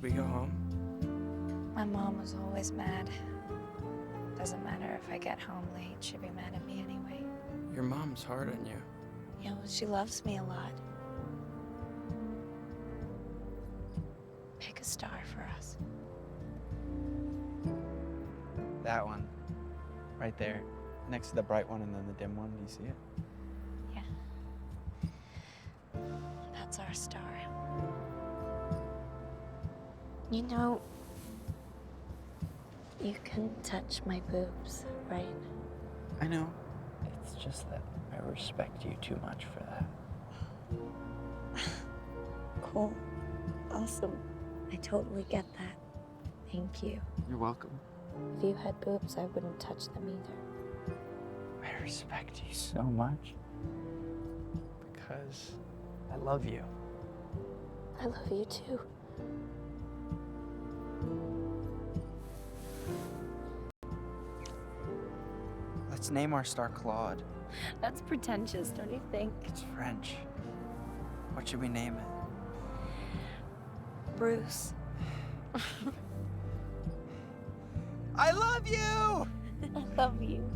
we go home? My mom was always mad. Doesn't matter if I get home late, she'd be mad at me anyway. Your mom's hard on you. Yeah, well, she loves me a lot. Pick a star for us. That one. Right there. Next to the bright one and then the dim one. Do you see it? Yeah. That's our star. You know, you can touch my boobs, right? I know. It's just that I respect you too much for that. Cool. Awesome. I totally get that. Thank you. You're welcome. If you had boobs, I wouldn't touch them either. I respect you so much. Because I love you. I love you too. Let's name our star Claude. That's pretentious, don't you think? It's French. What should we name it? Bruce. I love you! I love you.